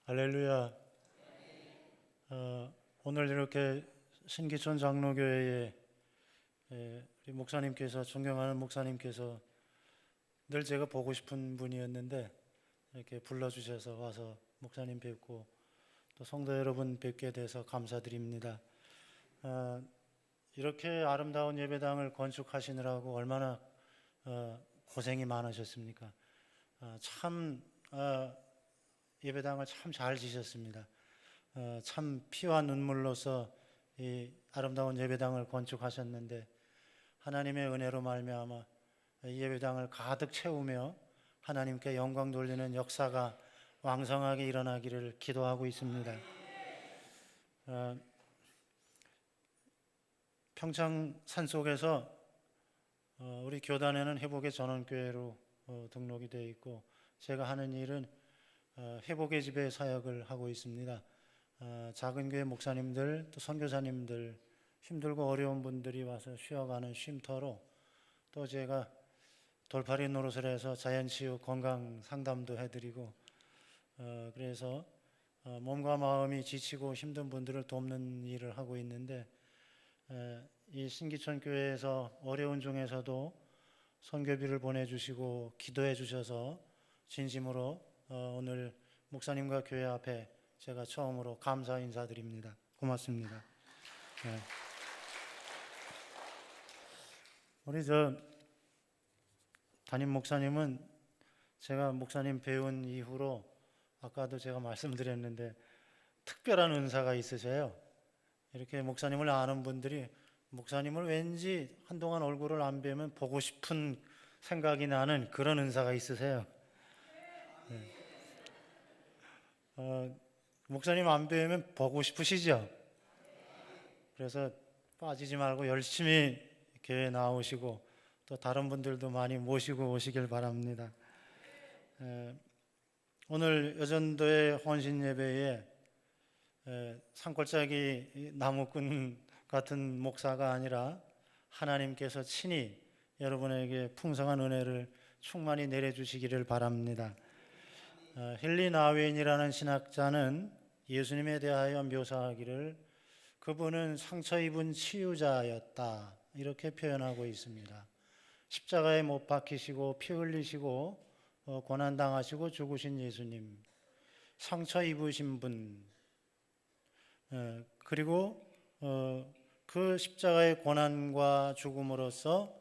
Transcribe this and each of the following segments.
할렐루야. 오늘 이렇게 신기촌 장로교회에 우리 목사님께서, 존경하는 목사님께서 늘 제가 보고 싶은 분이었는데 이렇게 불러주셔서 와서 목사님 뵙고 또 성도 여러분 뵙게 돼서 감사드립니다. 이렇게 아름다운 예배당을 건축하시느라고 얼마나 고생이 많으셨습니까? 참 예배당을 참 잘 지셨습니다. 참 피와 눈물로서 이 아름다운 예배당을 건축하셨는데 하나님의 은혜로 말미암아 이 예배당을 가득 채우며 하나님께 영광 돌리는 역사가 왕성하게 일어나기를 기도하고 있습니다. 평창 산속에서 우리 교단에는 회복의 전원교회로 등록이 되어 있고, 제가 하는 일은 회복의 집에 사역을 하고 있습니다. 작은 교회 목사님들 또 선교사님들, 힘들고 어려운 분들이 와서 쉬어가는 쉼터로, 또 제가 돌팔이 노릇을 해서 자연치유 건강 상담도 해드리고, 그래서 몸과 마음이 지치고 힘든 분들을 돕는 일을 하고 있는데, 이 신기촌 교회에서 어려운 중에서도 선교비를 보내주시고 기도해 주셔서 진심으로 오늘 목사님과 교회 앞에 제가 처음으로 감사 인사드립니다. 고맙습니다. 네. 우리 담임 목사님은 제가 목사님 배운 이후로, 아까도 제가 말씀드렸는데, 특별한 은사가 있으세요. 이렇게 목사님을 아는 분들이 목사님을 왠지 한동안 얼굴을 안 뵈면 보고 싶은 생각이 나는 그런 은사가 있으세요. 네. 목사님 안 뵈면 보고 싶으시죠? 그래서 빠지지 말고 열심히 교회 나오시고 또 다른 분들도 많이 모시고 오시길 바랍니다. 오늘 여전도의 헌신 예배에 산골짜기 나무꾼 같은 목사가 아니라 하나님께서 친히 여러분에게 풍성한 은혜를 충만히 내려주시기를 바랍니다. 헨리 나우엔이라는 신학자는 예수님에 대하여 묘사하기를 그분은 상처 입은 치유자였다, 이렇게 표현하고 있습니다. 십자가에 못 박히시고 피 흘리시고 고난당하시고 죽으신 예수님, 상처 입으신 분, 그리고 그 십자가의 고난과 죽음으로써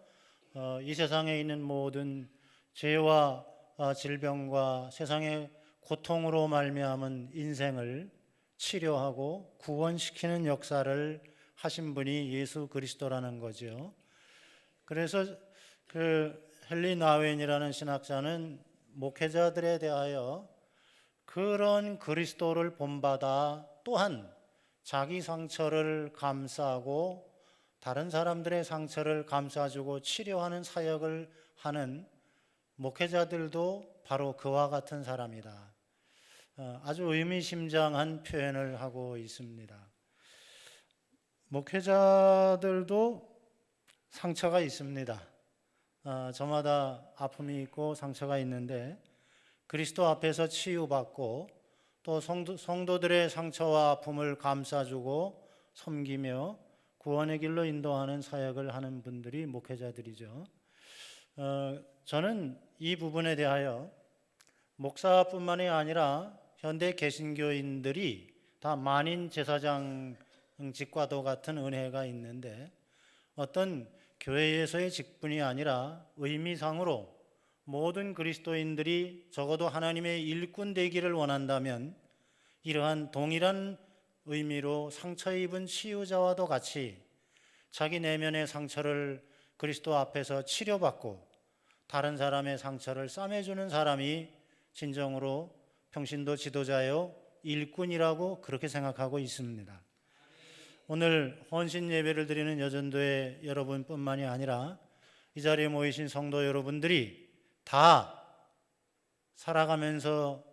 이 세상에 있는 모든 죄와 질병과 세상의 고통으로 말미암은 인생을 치료하고 구원시키는 역사를 하신 분이 예수 그리스도라는 거죠. 그래서 그 헨리 나우엔이라는 신학자는 목회자들에 대하여 그런 그리스도를 본받아 또한 자기 상처를 감싸고 다른 사람들의 상처를 감싸주고 치료하는 사역을 하는 목회자들도 바로 그와 같은 사람이다, 아주 의미심장한 표현을 하고 있습니다. 목회자들도 상처가 있습니다. 저마다 아픔이 있고 상처가 있는데, 그리스도 앞에서 치유받고 또 성도들의 상처와 아픔을 감싸주고 섬기며 구원의 길로 인도하는 사역을 하는 분들이 목회자들이죠. 저는 이 부분에 대하여 목사뿐만이 아니라 현대 개신교인들이 다 만인 제사장직과도 같은 은혜가 있는데, 어떤 교회에서의 직분이 아니라 의미상으로 모든 그리스도인들이 적어도 하나님의 일꾼 되기를 원한다면 이러한 동일한 의미로 상처 입은 치유자와도 같이 자기 내면의 상처를 그리스도 앞에서 치료받고 다른 사람의 상처를 싸매주는 사람이 진정으로 평신도 지도자요 일꾼이라고 그렇게 생각하고 있습니다. 오늘 헌신 예배를 드리는 여전도의 여러분뿐만이 아니라 이 자리에 모이신 성도 여러분들이 다 살아가면서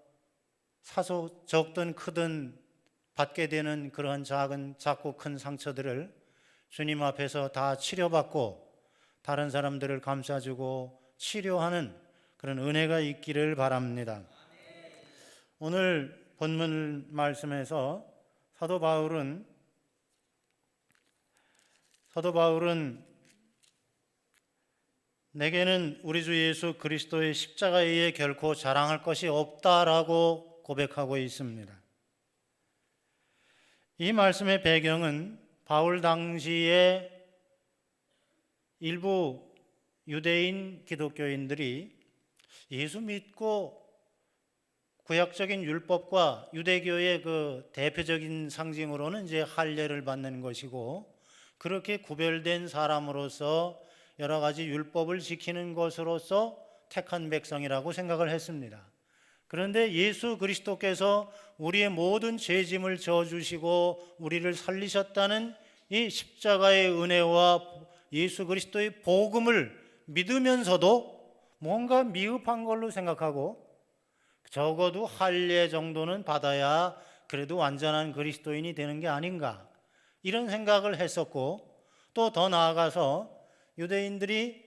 적든 크든 받게 되는 그러한 작고 큰 상처들을 주님 앞에서 다 치료받고 다른 사람들을 감싸주고 치료하는 그런 은혜가 있기를 바랍니다. 오늘 본문 말씀에서 사도 바울은 내게는 우리 주 예수 그리스도의 십자가에 의해 결코 자랑할 것이 없다라고 고백하고 있습니다. 이 말씀의 배경은 바울 당시에 일부 유대인 기독교인들이 예수 믿고 구약적인 율법과 유대교의 그 대표적인 상징으로는 이제 할례를 받는 것이고, 그렇게 구별된 사람으로서 여러 가지 율법을 지키는 것으로서 택한 백성이라고 생각을 했습니다. 그런데 예수 그리스도께서 우리의 모든 죄짐을 져주시고 우리를 살리셨다는 이 십자가의 은혜와 예수 그리스도의 복음을 믿으면서도 뭔가 미흡한 걸로 생각하고, 적어도 할례 정도는 받아야 그래도 완전한 그리스도인이 되는 게 아닌가, 이런 생각을 했었고, 또 더 나아가서 유대인들이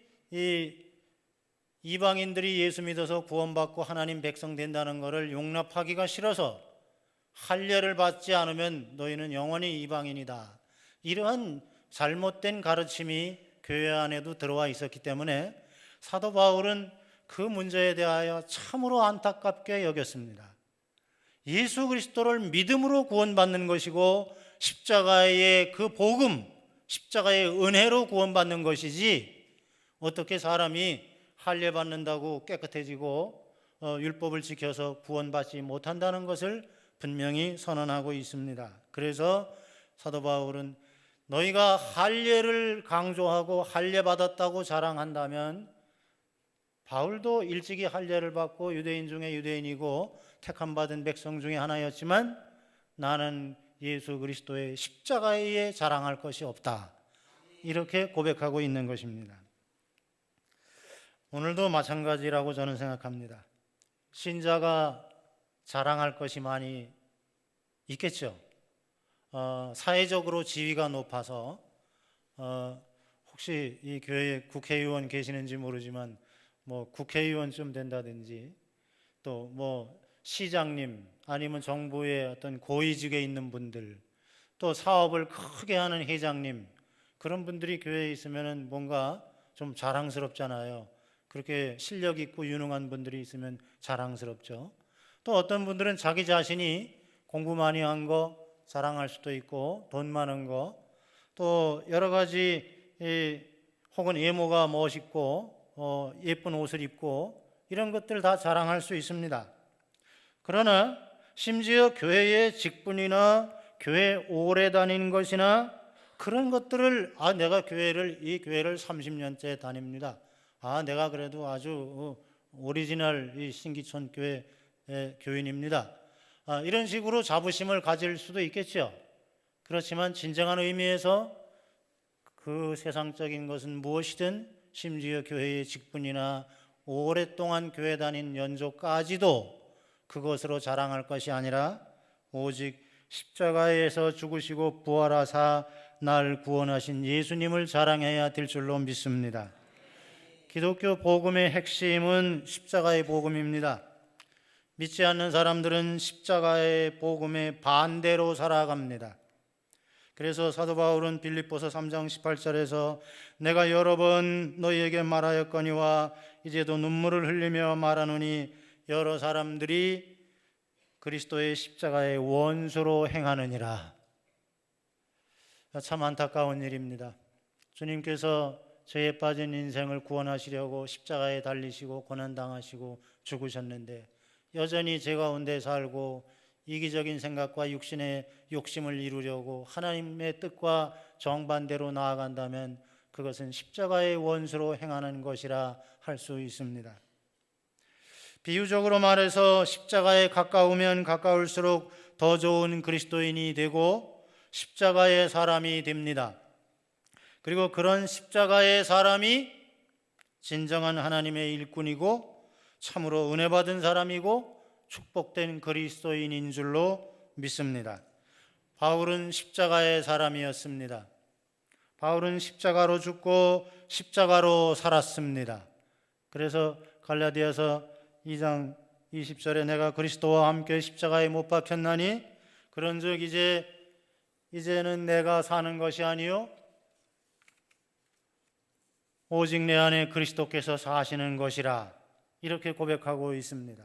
이방인들이 예수 믿어서 구원받고 하나님 백성 된다는 것을 용납하기가 싫어서 할례를 받지 않으면 너희는 영원히 이방인이다, 이러한 잘못된 가르침이 교회 안에도 들어와 있었기 때문에 사도 바울은 그 문제에 대하여 참으로 안타깝게 여겼습니다. 예수 그리스도를 믿음으로 구원받는 것이고 십자가의 그 복음, 십자가의 은혜로 구원받는 것이지, 어떻게 사람이 할례 받는다고 깨끗해지고 율법을 지켜서 구원받지 못한다는 것을 분명히 선언하고 있습니다. 그래서 사도 바울은 너희가 할례를 강조하고 할례 받았다고 자랑한다면, 바울도 일찍이 할례를 받고 유대인 중에 유대인이고 택함 받은 백성 중에 하나였지만 나는 예수 그리스도의 십자가에 의해 자랑할 것이 없다, 이렇게 고백하고 있는 것입니다. 오늘도 마찬가지라고 저는 생각합니다. 신자가 자랑할 것이 많이 있겠죠. 사회적으로 지위가 높아서 혹시 이 교회에 국회의원 계시는지 모르지만 뭐 국회의원쯤 된다든지, 또 뭐 시장님, 아니면 정부의 어떤 고위직에 있는 분들, 또 사업을 크게 하는 회장님, 그런 분들이 교회에 있으면 뭔가 좀 자랑스럽잖아요. 그렇게 실력 있고 유능한 분들이 있으면 자랑스럽죠. 또 어떤 분들은 자기 자신이 공부 많이 한 거 자랑할 수도 있고, 돈 많은 거, 또 여러 가지 혹은 외모가 멋있고 예쁜 옷을 입고 이런 것들 다 자랑할 수 있습니다. 그러나 심지어 교회의 직분이나 교회 오래 다니는 것이나 그런 것들을 내가 이 교회를 30년째 다닙니다. 내가 그래도 아주 오리지널 이 신기촌 교회 교인입니다. 이런 식으로 자부심을 가질 수도 있겠죠. 그렇지만 진정한 의미에서 그 세상적인 것은 무엇이든, 심지어 교회의 직분이나 오랫동안 교회 다닌 연조까지도 그것으로 자랑할 것이 아니라 오직 십자가에서 죽으시고 부활하사 날 구원하신 예수님을 자랑해야 될 줄로 믿습니다. 기독교 복음의 핵심은 십자가의 복음입니다. 믿지 않는 사람들은 십자가의 복음의 반대로 살아갑니다. 그래서 사도 바울은 빌립보서 3장 18절에서 내가 여러 번 너희에게 말하였거니와 이제도 눈물을 흘리며 말하노니 여러 사람들이 그리스도의 십자가의 원수로 행하느니라. 참 안타까운 일입니다. 주님께서 죄에 빠진 인생을 구원하시려고 십자가에 달리시고 고난당하시고 죽으셨는데, 여전히 죄 가운데 살고 이기적인 생각과 육신의 욕심을 이루려고 하나님의 뜻과 정반대로 나아간다면 그것은 십자가의 원수로 행하는 것이라 할 수 있습니다. 비유적으로 말해서 십자가에 가까우면 가까울수록 더 좋은 그리스도인이 되고 십자가의 사람이 됩니다. 그리고 그런 십자가의 사람이 진정한 하나님의 일꾼이고 참으로 은혜 받은 사람이고 축복된 그리스도인인 줄로 믿습니다. 바울은 십자가의 사람이었습니다. 바울은 십자가로 죽고 십자가로 살았습니다. 그래서 갈라디아서 2장 20절에 내가 그리스도와 함께 십자가에 못 박혔나니 그런즉 이제는 내가 사는 것이 아니요 오직 내 안에 그리스도께서 사시는 것이라, 이렇게 고백하고 있습니다.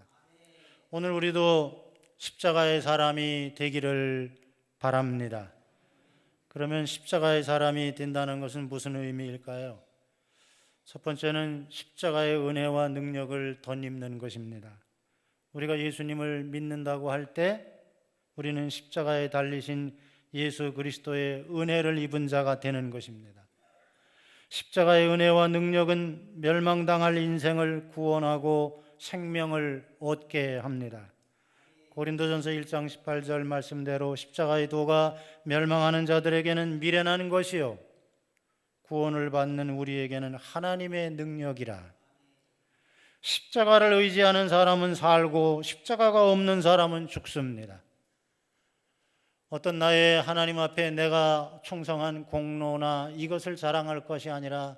오늘 우리도 십자가의 사람이 되기를 바랍니다. 그러면 십자가의 사람이 된다는 것은 무슨 의미일까요? 첫 번째는 십자가의 은혜와 능력을 덧입는 것입니다. 우리가 예수님을 믿는다고 할 때 우리는 십자가에 달리신 예수 그리스도의 은혜를 입은 자가 되는 것입니다. 십자가의 은혜와 능력은 멸망당할 인생을 구원하고 생명을 얻게 합니다. 고린도전서 1장 18절 말씀대로 십자가의 도가 멸망하는 자들에게는 미련한 것이요 구원을 받는 우리에게는 하나님의 능력이라. 십자가를 의지하는 사람은 살고 십자가가 없는 사람은 죽습니다. 어떤 나의 하나님 앞에 내가 충성한 공로나 이것을 자랑할 것이 아니라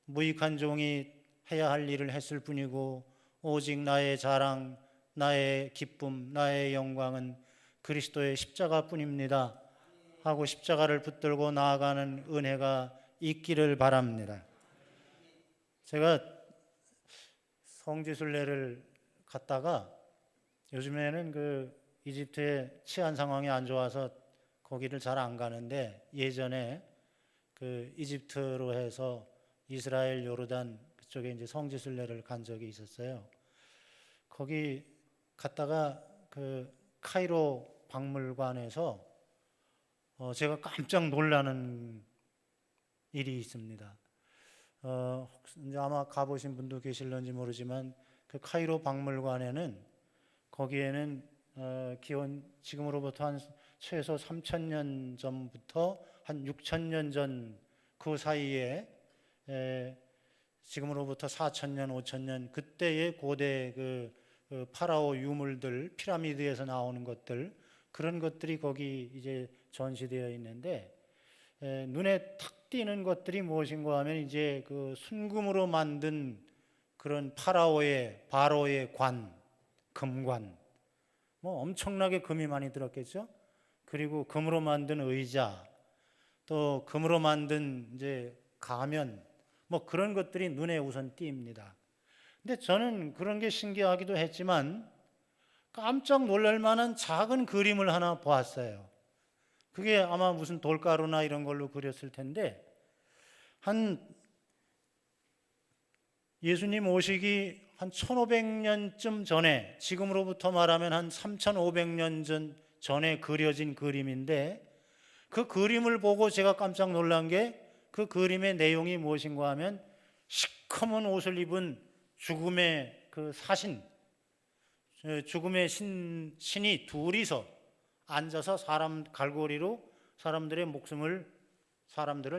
무익한 종이 해야 할 일을 했을 뿐이고 오직 나의 자랑, 나의 기쁨, 나의 영광은 그리스도의 십자가뿐입니다 하고 십자가를 붙들고 나아가는 은혜가 있기를 바랍니다. 제가 성지순례를 갔다가 요즘에는 이집트의 치안 상황이 안 좋아서 거기를 잘 안 가는데 예전에 이집트로 해서 이스라엘 요르단 그쪽에 이제 성지순례를 간 적이 있었어요. 거기 갔다가 카이로 박물관에서 제가 깜짝 놀라는 일이 있습니다. 이제 아마 가보신 분도 계실런지 모르지만 그 카이로 박물관에는 거기에는 기원 지금으로부터 한 최소 3,000년 전부터 한 6,000년 전 그 사이에 지금으로부터 4,000년, 5,000년 그때의 고대 그 파라오 유물들, 피라미드에서 나오는 것들, 그런 것들이 거기 이제 전시되어 있는데 눈에 탁 띄는 것들이 무엇인가 하면 이제 그 순금으로 만든 그런 바로의 관, 금관, 뭐 엄청나게 금이 많이 들었겠죠. 그리고 금으로 만든 의자, 또 금으로 만든 이제 가면, 뭐 그런 것들이 눈에 우선 띕니다. 근데 저는 그런 게 신기하기도 했지만 깜짝 놀랄 만한 작은 그림을 하나 보았어요. 그게 아마 무슨 돌가루나 이런 걸로 그렸을 텐데 예수님 오시기 한 1500년쯤 전에, 지금으로부터 말하면 한 3500년 전에 그려진 그림인데 그 그림을 보고 제가 깜짝 놀란 게 그 그림의 내용이 무엇인가 하면 시커먼 옷을 입은 죽음의 죽음의 신이 둘이서 앉아서 갈고리로 사람들을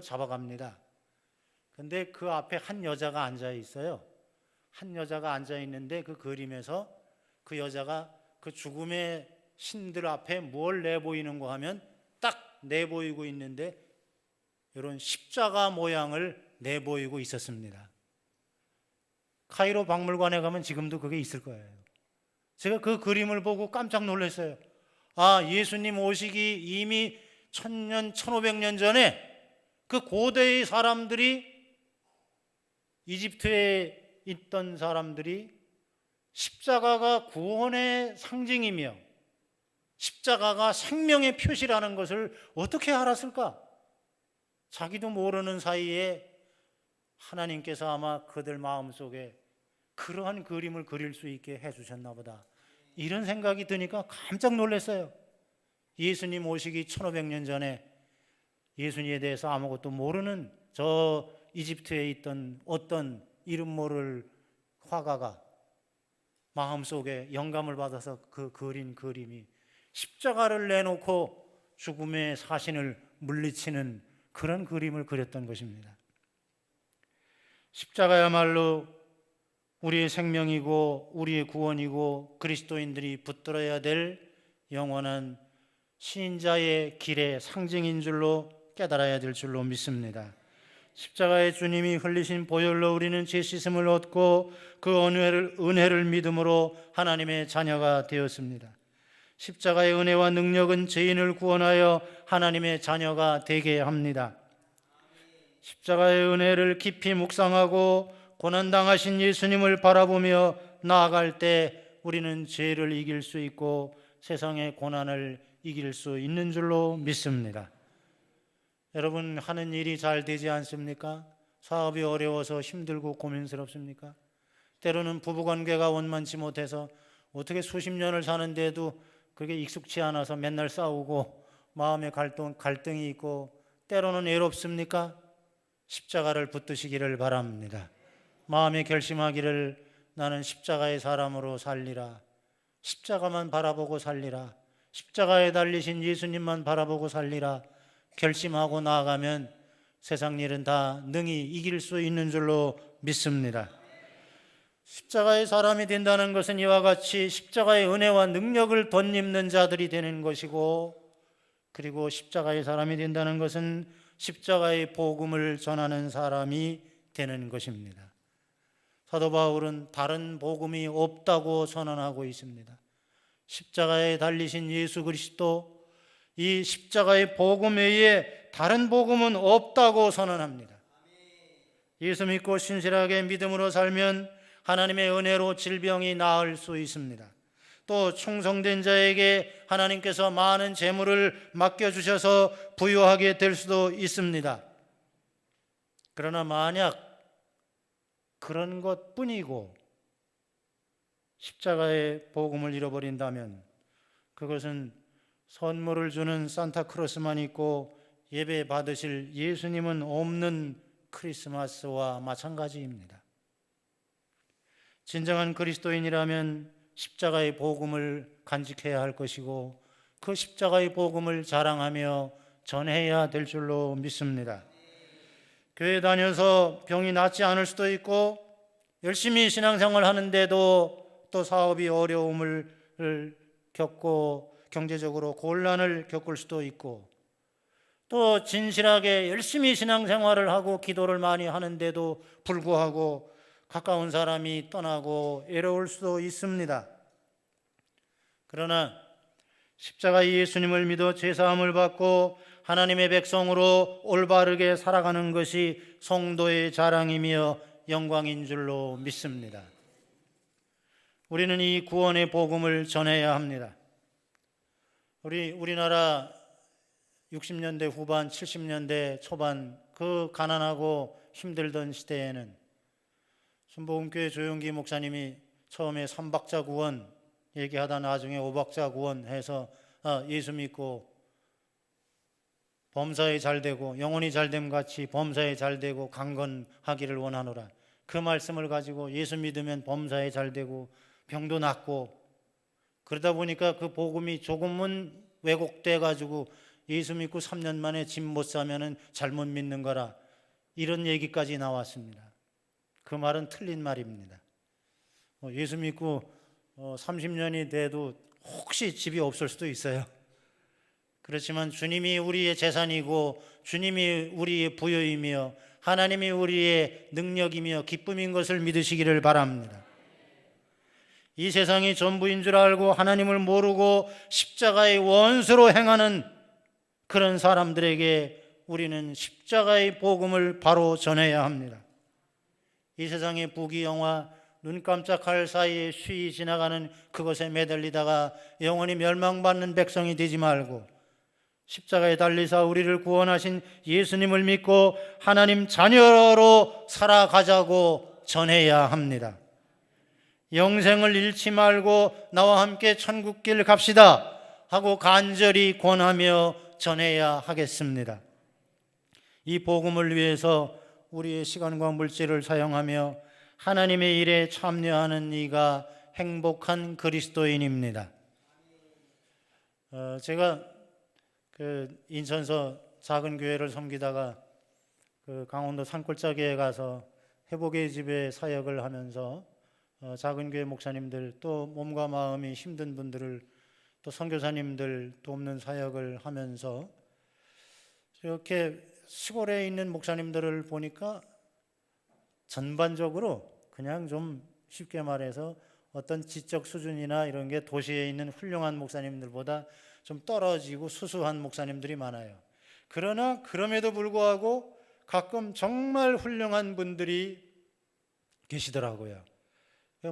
잡아갑니다. 근데 그 앞에 한 여자가 앉아 있어요. 한 여자가 앉아 있는데 그 그림에서 그 여자가 그 죽음의 신들 앞에 뭘 내보이는가 하면 딱 내보이고 있는데 이런 십자가 모양을 내보이고 있었습니다. 카이로 박물관에 가면 지금도 그게 있을 거예요. 제가 그 그림을 보고 깜짝 놀랐어요. 아, 예수님 오시기 이미 1000년, 1500년 전에 그 고대의 사람들이, 이집트에 있던 사람들이 십자가가 구원의 상징이며 십자가가 생명의 표시라는 것을 어떻게 알았을까? 자기도 모르는 사이에 하나님께서 아마 그들 마음속에 그러한 그림을 그릴 수 있게 해주셨나 보다, 이런 생각이 드니까 깜짝 놀랐어요. 예수님 오시기 1500년 전에 예수님에 대해서 아무것도 모르는 저 이집트에 있던 어떤 이름 모를 화가가 마음속에 영감을 받아서 그 그린 그림이 십자가를 내놓고 죽음의 사신을 물리치는 그런 그림을 그렸던 것입니다. 십자가야말로 우리의 생명이고 우리의 구원이고 그리스도인들이 붙들어야 될 영원한 신자의 길의 상징인 줄로 깨달아야 될 줄로 믿습니다. 십자가의 주님이 흘리신 보혈로 우리는 죄 씻음을 얻고 그 은혜를 믿음으로 하나님의 자녀가 되었습니다. 십자가의 은혜와 능력은 죄인을 구원하여 하나님의 자녀가 되게 합니다. 십자가의 은혜를 깊이 묵상하고 고난당하신 예수님을 바라보며 나아갈 때 우리는 죄를 이길 수 있고 세상의 고난을 이길 수 있는 줄로 믿습니다. 여러분, 하는 일이 잘 되지 않습니까? 사업이 어려워서 힘들고 고민스럽습니까? 때로는 부부관계가 원만치 못해서 어떻게 수십 년을 사는데도 그게 익숙치 않아서 맨날 싸우고 마음의 갈등이 있고 때로는 외롭습니까? 십자가를 붙드시기를 바랍니다. 마음에 결심하기를 나는 십자가의 사람으로 살리라. 십자가만 바라보고 살리라. 십자가에 달리신 예수님만 바라보고 살리라. 결심하고 나아가면 세상 일은 다 능히 이길 수 있는 줄로 믿습니다. 십자가의 사람이 된다는 것은 이와 같이 십자가의 은혜와 능력을 덧입는 자들이 되는 것이고, 그리고 십자가의 사람이 된다는 것은 십자가의 복음을 전하는 사람이 되는 것입니다. 사도 바울은 다른 복음이 없다고 선언하고 있습니다. 십자가에 달리신 예수 그리스도, 이 십자가의 복음 외에 다른 복음은 없다고 선언합니다. 예수 믿고 신실하게 믿음으로 살면 하나님의 은혜로 질병이 나을 수 있습니다. 또 충성된 자에게 하나님께서 많은 재물을 맡겨주셔서 부유하게 될 수도 있습니다. 그러나 만약 그런 것뿐이고 십자가의 복음을 잃어버린다면 그것은 선물을 주는 산타크로스만 있고 예배 받으실 예수님은 없는 크리스마스와 마찬가지입니다. 진정한 그리스도인이라면 십자가의 복음을 간직해야 할 것이고 그 십자가의 복음을 자랑하며 전해야 될 줄로 믿습니다. 교회 다녀서 병이 낫지 않을 수도 있고 열심히 신앙생활 하는데도 또 사업이 어려움을 겪고 경제적으로 곤란을 겪을 수도 있고 또 진실하게 열심히 신앙생활을 하고 기도를 많이 하는데도 불구하고 가까운 사람이 떠나고 외로울 수도 있습니다. 그러나 십자가 예수님을 믿어 죄사함을 받고 하나님의 백성으로 올바르게 살아가는 것이 성도의 자랑이며 영광인 줄로 믿습니다. 우리는 이 구원의 복음을 전해야 합니다. 우리나라 60년대 후반, 70년대 초반 그 가난하고 힘들던 시대에는 순복음교회 조용기 목사님이 처음에 3박자 구원 얘기하다 나중에 5박자 구원 해서 예수 믿고 범사에 잘되고 영혼이 잘됨 같이 범사에 잘되고 강건하기를 원하노라. 그 말씀을 가지고 예수 믿으면 범사에 잘되고 병도 낫고 그러다 보니까 그 복음이 조금은 왜곡돼 가지고 예수 믿고 3년 만에 집 못 사면은 잘못 믿는 거라 이런 얘기까지 나왔습니다. 그 말은 틀린 말입니다. 예수 믿고 30년이 돼도 혹시 집이 없을 수도 있어요. 그렇지만 주님이 우리의 재산이고 주님이 우리의 부여이며 하나님이 우리의 능력이며 기쁨인 것을 믿으시기를 바랍니다. 이 세상이 전부인 줄 알고 하나님을 모르고 십자가의 원수로 행하는 그런 사람들에게 우리는 십자가의 복음을 바로 전해야 합니다. 이 세상의 부귀영화 눈 깜짝할 사이에 쉬이 지나가는 그것에 매달리다가 영원히 멸망받는 백성이 되지 말고 십자가에 달리사 우리를 구원하신 예수님을 믿고 하나님 자녀로 살아가자고 전해야 합니다. 영생을 잃지 말고 나와 함께 천국길 갑시다 하고 간절히 권하며 전해야 하겠습니다. 이 복음을 위해서 우리의 시간과 물질을 사용하며 하나님의 일에 참여하는 이가 행복한 그리스도인입니다. 제가 인천서 작은 교회를 섬기다가 강원도 산골짜기에 가서 회복의 집에 사역을 하면서 작은 교회 목사님들 또 몸과 마음이 힘든 분들을 또 선교사님들 돕는 사역을 하면서 이렇게 시골에 있는 목사님들을 보니까 전반적으로 그냥 좀 쉽게 말해서 어떤 지적 수준이나 이런 게 도시에 있는 훌륭한 목사님들보다 좀 떨어지고 수수한 목사님들이 많아요. 그러나 그럼에도 불구하고 가끔 정말 훌륭한 분들이 계시더라고요.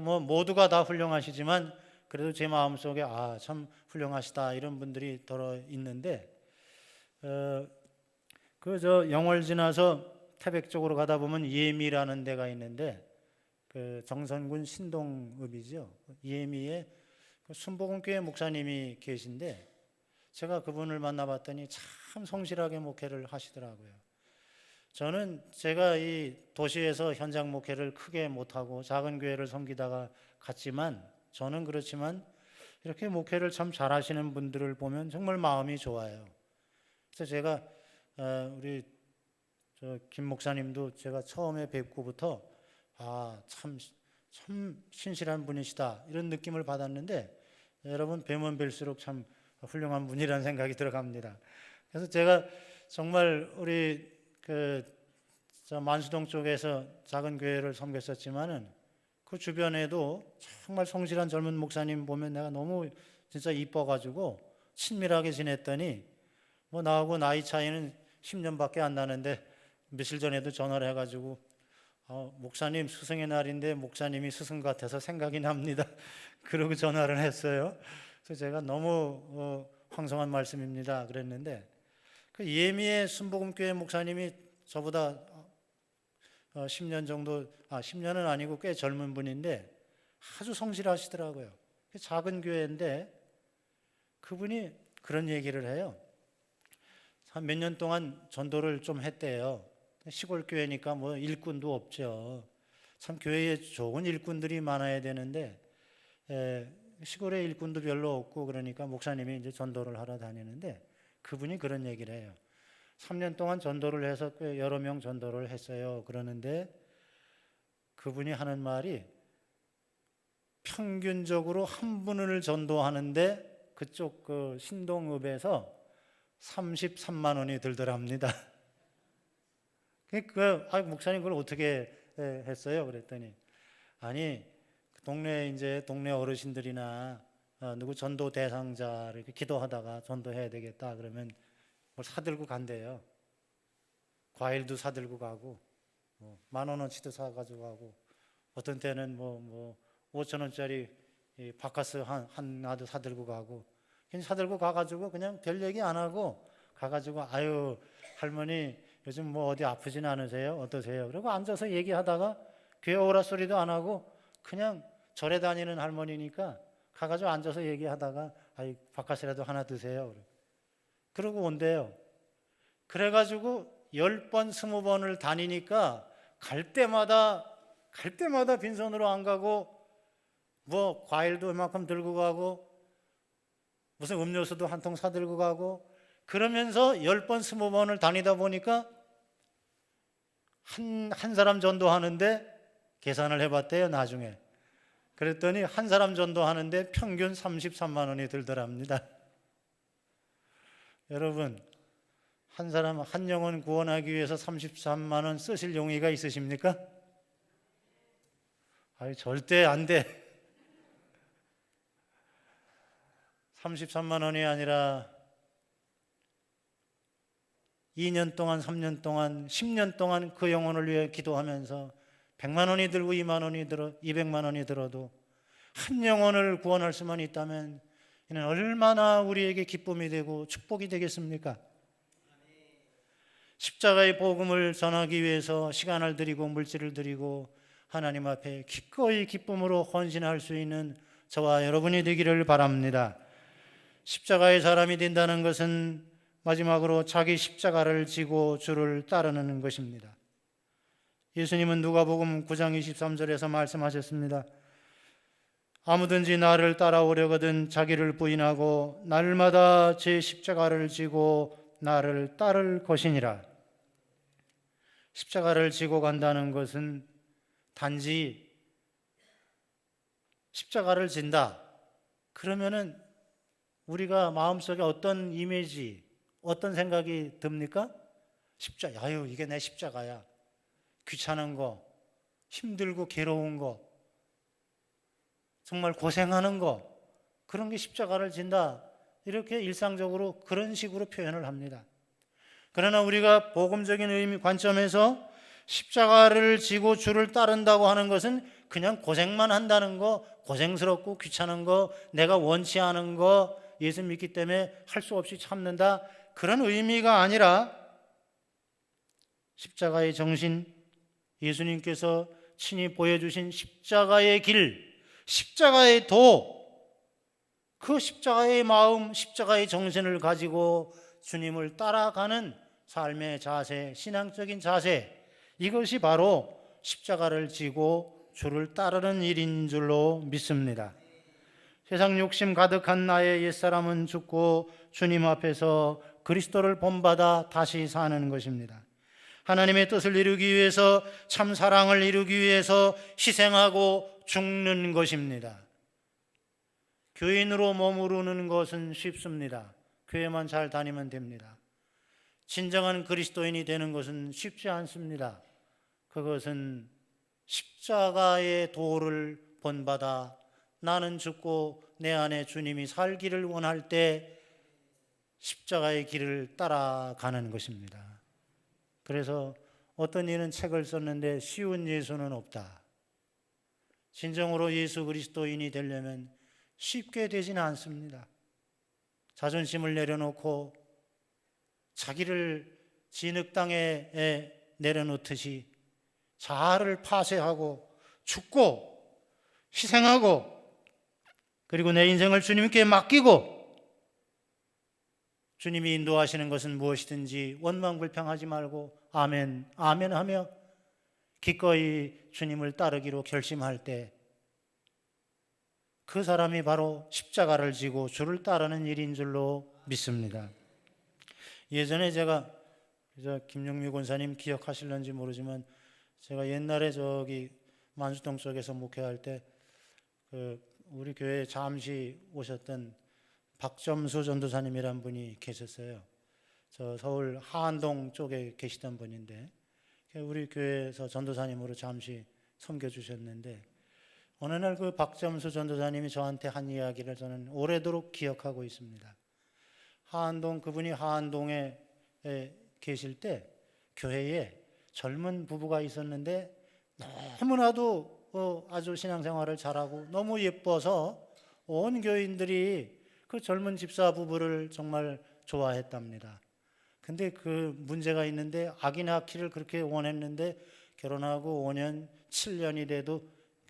뭐 모두가 다 훌륭하시지만 그래도 제 마음속에 참 훌륭하시다 이런 분들이 들어 있는데 저 영월 지나서 태백 쪽으로 가다 보면 예미라는 데가 있는데 그 정선군 신동읍이죠. 예미에 순복음교회 목사님이 계신데 제가 그분을 만나봤더니 참 성실하게 목회를 하시더라고요. 저는 제가 이 도시에서 현장 목회를 크게 못하고 작은 교회를 섬기다가 갔지만 저는 그렇지만 이렇게 목회를 참 잘하시는 분들을 보면 정말 마음이 좋아요. 그래서 제가 우리 김 목사님도 제가 처음에 뵙고부터 참 신실한 분이시다 이런 느낌을 받았는데 여러분 뵈면 뵐수록 참 훌륭한 분이라는 생각이 들어갑니다. 그래서 제가 정말 우리 저 만수동 쪽에서 작은 교회를 섬겼었지만은 그 주변에도 정말 성실한 젊은 목사님 보면 내가 너무 진짜 이뻐가지고 친밀하게 지냈더니 뭐 나하고 나이 차이는 10년밖에 안 나는데 며칠 전에도 전화를 해가지고 목사님 스승의 날인데 목사님이 스승 같아서 생각이 납니다. 그러고 전화를 했어요. 그래서 제가 너무 황송한 말씀입니다 그랬는데 그 예미의 순복음교회 목사님이 저보다 10년 정도 10년은 아니고 꽤 젊은 분인데 아주 성실하시더라고요. 작은 교회인데 그분이 그런 얘기를 해요. 한 몇 년 동안 전도를 좀 했대요. 시골 교회니까 뭐 일꾼도 없죠. 참 교회에 좋은 일꾼들이 많아야 되는데 시골에 일꾼도 별로 없고 그러니까 목사님이 이제 전도를 하러 다니는데 그분이 그런 얘기를 해요. 3년 동안 전도를 해서 꽤 여러 명 전도를 했어요. 그러는데 그분이 하는 말이 평균적으로 한 분을 전도하는데 그쪽 그 신동읍에서 33만 원이 들더랍니다. 목사님 그걸 어떻게 했어요? 그랬더니 아니 그 동네 어르신들이나 누구 전도 대상자를 기도하다가 전도해야 되겠다 그러면 뭘 사들고 간대요. 과일도 사들고 가고 뭐 10,000원어치도 사가지고 가고 어떤 때는 뭐 5,000원짜리 바카스 하나도 사들고 가고 그냥 사들고 가가지고 그냥 별 얘기 안 하고 가가지고 아유 할머니 요즘 뭐 어디 아프진 않으세요? 어떠세요? 그리고 앉아서 얘기하다가 교회 오라 소리도 안 하고 그냥 절에 다니는 할머니니까 가가지고 앉아서 얘기하다가 아이 바카스라도 하나 드세요. 그러고 온대요. 그래가지고 10번, 20번을 다니니까 갈 때마다 빈손으로 안 가고 뭐 과일도 이만큼 들고 가고 무슨 음료수도 한 통 사들고 가고 그러면서 10번, 20번을 다니다 보니까 한 사람 전도하는데 계산을 해봤대요 나중에. 그랬더니 한 사람 전도하는데 평균 33만 원이 들더랍니다. 여러분 한 사람 한 영혼 구원하기 위해서 33만 원 쓰실 용의가 있으십니까? 절대 안 돼. 33만 원이 아니라 2년 동안, 3년 동안, 10년 동안 그 영혼을 위해 기도하면서 100만 원이 들고 2만 원이 들어 200만 원이 들어도 한 영혼을 구원할 수만 있다면 이는 얼마나 우리에게 기쁨이 되고 축복이 되겠습니까? 십자가의 복음을 전하기 위해서 시간을 들이고 물질을 들이고 하나님 앞에 기꺼이 기쁨으로 헌신할 수 있는 저와 여러분이 되기를 바랍니다. 십자가의 사람이 된다는 것은 마지막으로 자기 십자가를 지고 주를 따르는 것입니다. 예수님은 누가복음 9장 23절에서 말씀하셨습니다. 아무든지 나를 따라오려거든 자기를 부인하고 날마다 제 십자가를 지고 나를 따를 것이니라. 십자가를 지고 간다는 것은 단지 십자가를 진다. 그러면은 우리가 마음속에 어떤 이미지, 어떤 생각이 듭니까? 십자가, 아유, 이게 내 십자가야. 귀찮은 거, 힘들고 괴로운 거, 정말 고생하는 거, 그런 게 십자가를 진다. 이렇게 일상적으로 그런 식으로 표현을 합니다. 그러나 우리가 복음적인 의미 관점에서 십자가를 지고 주를 따른다고 하는 것은 그냥 고생만 한다는 거, 고생스럽고 귀찮은 거, 내가 원치 않은 거, 예수 믿기 때문에 할 수 없이 참는다, 그런 의미가 아니라 십자가의 정신, 예수님께서 친히 보여주신 십자가의 길, 십자가의 도, 그 십자가의 마음, 십자가의 정신을 가지고 주님을 따라가는 삶의 자세, 신앙적인 자세, 이것이 바로 십자가를 지고 주를 따르는 일인 줄로 믿습니다. 세상 욕심 가득한 나의 옛사람은 죽고 주님 앞에서 그리스도를 본받아 다시 사는 것입니다. 하나님의 뜻을 이루기 위해서, 참 사랑을 이루기 위해서 희생하고 죽는 것입니다. 교인으로 머무르는 것은 쉽습니다. 교회만 잘 다니면 됩니다. 진정한 그리스도인이 되는 것은 쉽지 않습니다. 그것은 십자가의 도를 본받아 나는 죽고 내 안에 주님이 살기를 원할 때 십자가의 길을 따라가는 것입니다. 그래서 어떤 이는 책을 썼는데 쉬운 예수는 없다. 진정으로 예수 그리스도인이 되려면 쉽게 되지는 않습니다. 자존심을 내려놓고 자기를 진흙땅에 내려놓듯이 자아를 파쇄하고 죽고 희생하고, 그리고 내 인생을 주님께 맡기고, 주님이 인도하시는 것은 무엇이든지 원망불평하지 말고 아멘, 아멘 하며 기꺼이 주님을 따르기로 결심할 때, 그 사람이 바로 십자가를 지고 주를 따르는 일인 줄로 믿습니다. 예전에 제가 김영미 권사님 기억하실런지 모르지만, 제가 옛날에 저기 만수동 쪽에서 목회할 때 우리 교회에 잠시 오셨던 박점수 전도사님이란 분이 계셨어요. 저 서울 하안동 쪽에 계시던 분인데, 우리 교회에서 전도사님으로 잠시 섬겨주셨는데, 어느 날 그 박점수 전도사님이 저한테 한 이야기를 저는 오래도록 기억하고 있습니다. 그분이 하안동에 계실 때 교회에 젊은 부부가 있었는데 너무나도 아주 신앙생활을 잘하고 너무 예뻐서 온 교인들이 그 젊은 집사 부부를 정말 좋아했답니다. 근데 그 문제가 있는데, 아기 낳기를 그렇게 원했는데 결혼하고 5년, 7년이 돼도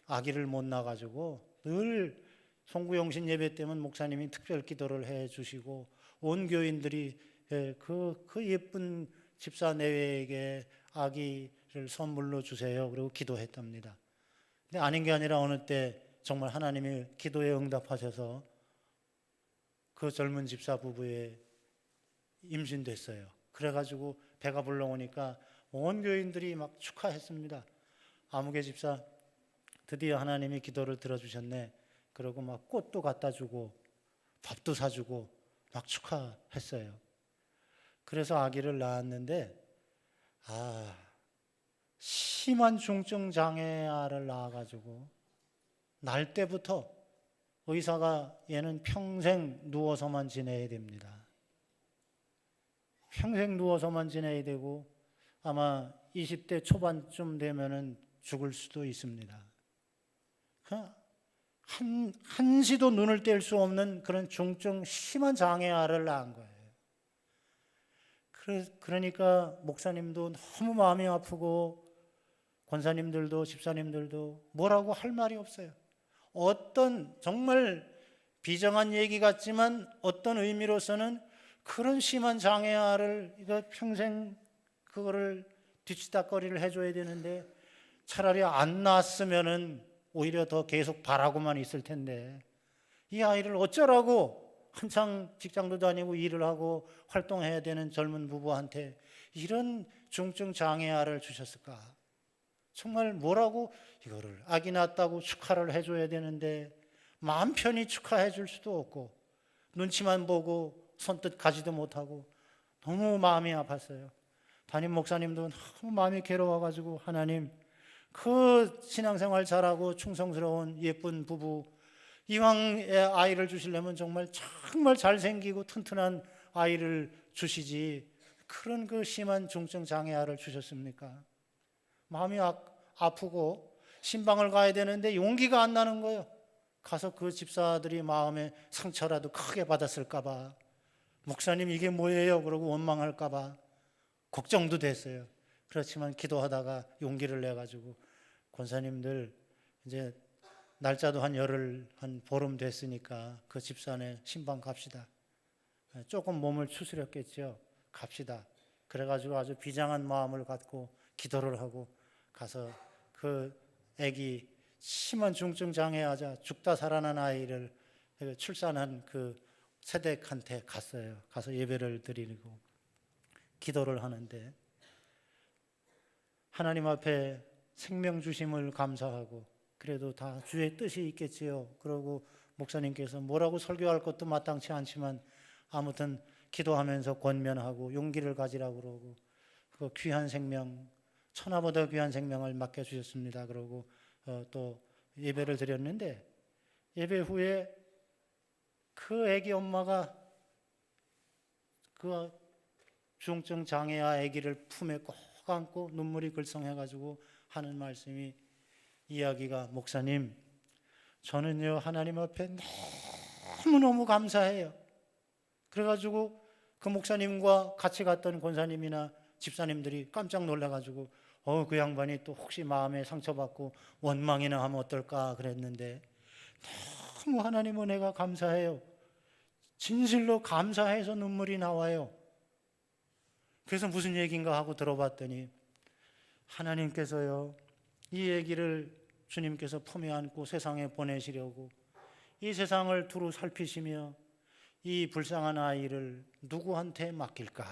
아기를 못 낳아가지고 늘 송구영신 예배 때면 목사님이 특별 기도를 해 주시고 온 교인들이 그 예쁜 집사 내외에게 아기를 선물로 주세요, 그리고 기도했답니다. 근데 아닌 게 아니라 어느 때 정말 하나님이 기도에 응답하셔서 그 젊은 집사 부부에 임신됐어요. 그래가지고 배가 불러오니까 온 교인들이 막 축하했습니다. 아무개 집사, 드디어 하나님이 기도를 들어주셨네. 그러고 막 꽃도 갖다 주고 밥도 사주고 막 축하했어요. 그래서 아기를 낳았는데, 심한 중증 장애아를 낳아가지고 날 때부터 의사가 얘는 평생 누워서만 지내야 됩니다. 평생 누워서만 지내야 되고 아마 20대 초반쯤 되면은 죽을 수도 있습니다. 한시도 눈을 뗄 수 없는 그런 중증 심한 장애아를 낳은 거예요. 그러니까 목사님도 너무 마음이 아프고 권사님들도 집사님들도 뭐라고 할 말이 없어요. 어떤 정말 비정한 얘기 같지만 어떤 의미로서는 그런 심한 장애아를 평생 그거를 뒤치다꺼리를 해줘야 되는데, 차라리 안 낳았으면은 오히려 더 계속 바라고만 있을 텐데, 이 아이를 어쩌라고 한창 직장도 다니고 일을 하고 활동해야 되는 젊은 부부한테 이런 중증 장애아를 주셨을까? 정말 뭐라고 이거를 아기 낳았다고 축하를 해줘야 되는데 마음 편히 축하해 줄 수도 없고 눈치만 보고 손뜻 가지도 못하고 너무 마음이 아팠어요. 담임 목사님도 너무 마음이 괴로워가지고 하나님 그 신앙생활 잘하고 충성스러운 예쁜 부부 이왕의 아이를 주시려면 정말 잘생기고 튼튼한 아이를 주시지 그런 그 심한 중증 장애아를 주셨습니까? 마음이 아프고 신방을 가야 되는데 용기가 안 나는 거예요. 가서 그 집사들이 마음에 상처라도 크게 받았을까 봐, 목사님 이게 뭐예요? 그러고 원망할까 봐 걱정도 됐어요. 그렇지만 기도하다가 용기를 내가지고 권사님들 이제 날짜도 한 보름 됐으니까 그 집사네 신방 갑시다. 조금 몸을 추스렸겠죠. 갑시다. 그래가지고 아주 비장한 마음을 갖고 기도를 하고 가서 그 아기 심한 중증 장애하자 죽다 살아난 아이를 출산한 그 세댁한테 갔어요. 가서 예배를 드리고 기도를 하는데 하나님 앞에 생명 주심을 감사하고 그래도 다 주의 뜻이 있겠지요. 그러고 목사님께서 뭐라고 설교할 것도 마땅치 않지만 아무튼 기도하면서 권면하고 용기를 가지라고 그러고 그 귀한 생명, 천하보다 귀한 생명을 맡겨주셨습니다. 그러고 또 예배를 드렸는데 예배 후에 그 아기 엄마가 그 중증 장애아 아기를 품에 꼭 안고 눈물이 글썽해가지고 하는 말씀이 이야기가 목사님 저는요 하나님 앞에 너무너무 감사해요. 그래가지고 그 목사님과 같이 갔던 권사님이나 집사님들이 깜짝 놀라가지고 그 양반이 또 혹시 마음에 상처받고 원망이나 하면 어떨까 그랬는데 너무 하나님 은혜가 감사해요. 진실로 감사해서 눈물이 나와요. 그래서 무슨 얘기인가 하고 들어봤더니 하나님께서요 이 얘기를 주님께서 품에 안고 세상에 보내시려고 이 세상을 두루 살피시며 이 불쌍한 아이를 누구한테 맡길까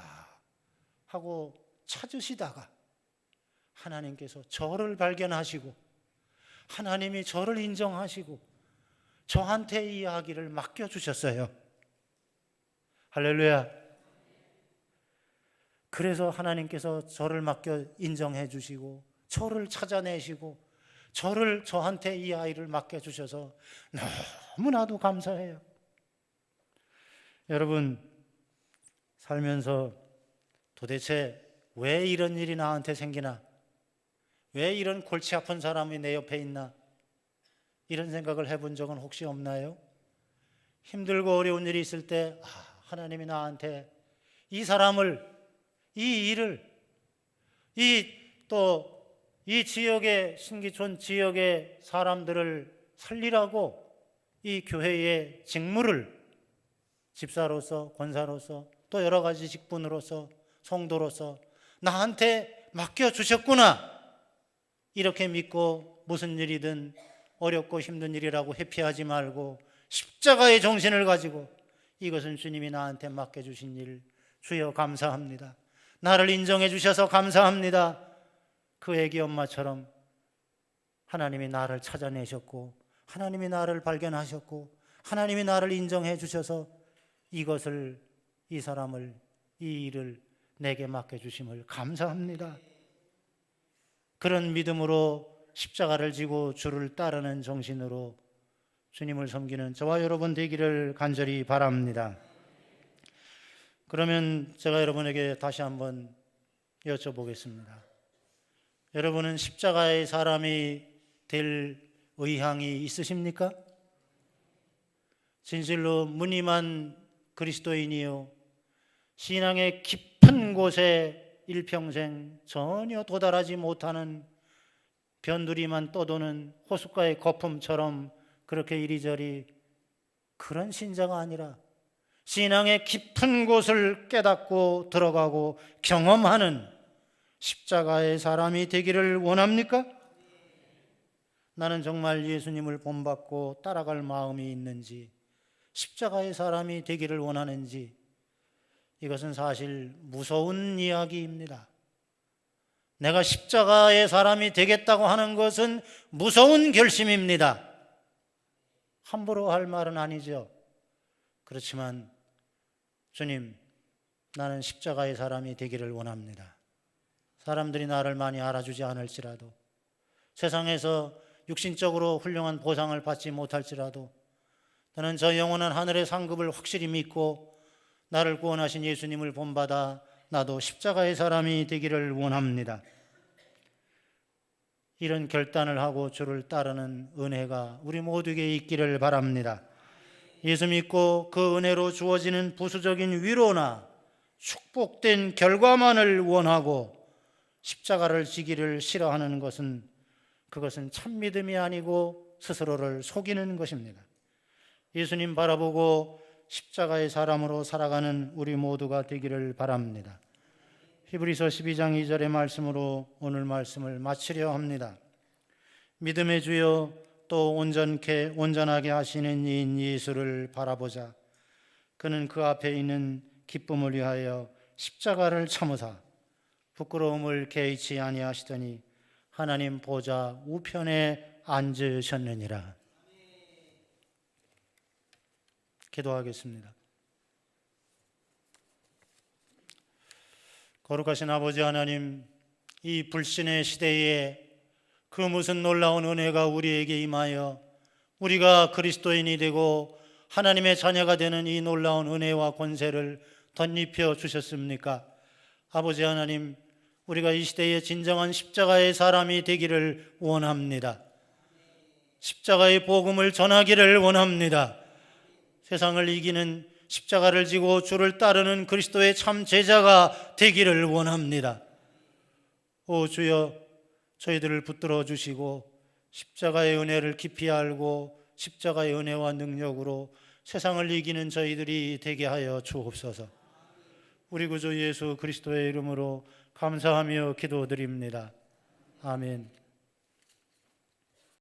하고 찾으시다가 하나님께서 저를 발견하시고 하나님이 저를 인정하시고 저한테 이 아기를 맡겨주셨어요. 할렐루야. 그래서 하나님께서 저를 맡겨 인정해 주시고 저를 찾아내시고 저한테 이 아이를 맡겨주셔서 너무나도 감사해요. 여러분 살면서 도대체 왜 이런 일이 나한테 생기나? 왜 이런 골치 아픈 사람이 내 옆에 있나? 이런 생각을 해본 적은 혹시 없나요? 힘들고 어려운 일이 있을 때 하나님이 나한테 이 사람을, 이 일을, 이 지역의 신기촌 지역의 사람들을 살리라고 이 교회의 직무를 집사로서 권사로서 또 여러 가지 직분으로서 성도로서 나한테 맡겨주셨구나 이렇게 믿고 무슨 일이든 어렵고 힘든 일이라고 회피하지 말고 십자가의 정신을 가지고 이것은 주님이 나한테 맡겨주신 일 주여 감사합니다. 나를 인정해 주셔서 감사합니다. 그 애기 엄마처럼 하나님이 나를 찾아내셨고 하나님이 나를 발견하셨고 하나님이 나를 인정해 주셔서 이것을 이 사람을 이 일을 내게 맡겨주심을 감사합니다. 그런 믿음으로 십자가를 지고 주를 따르는 정신으로 주님을 섬기는 저와 여러분 되기를 간절히 바랍니다. 그러면 제가 여러분에게 다시 한번 여쭤보겠습니다. 여러분은 십자가의 사람이 될 의향이 있으십니까? 진실로 무늬만 그리스도인이요 신앙의 깊은 곳에 일평생 전혀 도달하지 못하는 변두리만 떠도는 호숫가의 거품처럼 그렇게 이리저리 그런 신자가 아니라 신앙의 깊은 곳을 깨닫고 들어가고 경험하는 십자가의 사람이 되기를 원합니까? 나는 정말 예수님을 본받고 따라갈 마음이 있는지 십자가의 사람이 되기를 원하는지 이것은 사실 무서운 이야기입니다. 내가 십자가의 사람이 되겠다고 하는 것은 무서운 결심입니다. 함부로 할 말은 아니죠. 그렇지만 주님, 나는 십자가의 사람이 되기를 원합니다. 사람들이 나를 많이 알아주지 않을지라도, 세상에서 육신적으로 훌륭한 보상을 받지 못할지라도 나는 저 영원한 하늘의 상급을 확실히 믿고 나를 구원하신 예수님을 본받아 나도 십자가의 사람이 되기를 원합니다. 이런 결단을 하고 주를 따르는 은혜가 우리 모두에게 있기를 바랍니다. 예수 믿고 그 은혜로 주어지는 부수적인 위로나 축복된 결과만을 원하고 십자가를 지기를 싫어하는 그것은 참 믿음이 아니고 스스로를 속이는 것입니다. 예수님 바라보고 십자가의 사람으로 살아가는 우리 모두가 되기를 바랍니다. 히브리서 12장 2절의 말씀으로 오늘 말씀을 마치려 합니다. 믿음의 주여 또 온전하게 하시는 이인 예수를 바라보자. 그는 그 앞에 있는 기쁨을 위하여 십자가를 참으사 부끄러움을 개의치 아니하시더니 하나님 보좌 우편에 앉으셨느니라. 기도하겠습니다. 거룩하신 아버지 하나님, 이 불신의 시대에 그 무슨 놀라운 은혜가 우리에게 임하여 우리가 그리스도인이 되고 하나님의 자녀가 되는 이 놀라운 은혜와 권세를 덧입혀 주셨습니까? 아버지 하나님, 우리가 이 시대에 진정한 십자가의 사람이 되기를 원합니다. 십자가의 복음을 전하기를 원합니다. 세상을 이기는 십자가를 지고 주를 따르는 그리스도의 참 제자가 되기를 원합니다. 오 주여, 저희들을 붙들어 주시고 십자가의 은혜를 깊이 알고 십자가의 은혜와 능력으로 세상을 이기는 저희들이 되게 하여 주옵소서. 우리 구주 예수 그리스도의 이름으로 감사하며 기도드립니다. 아멘.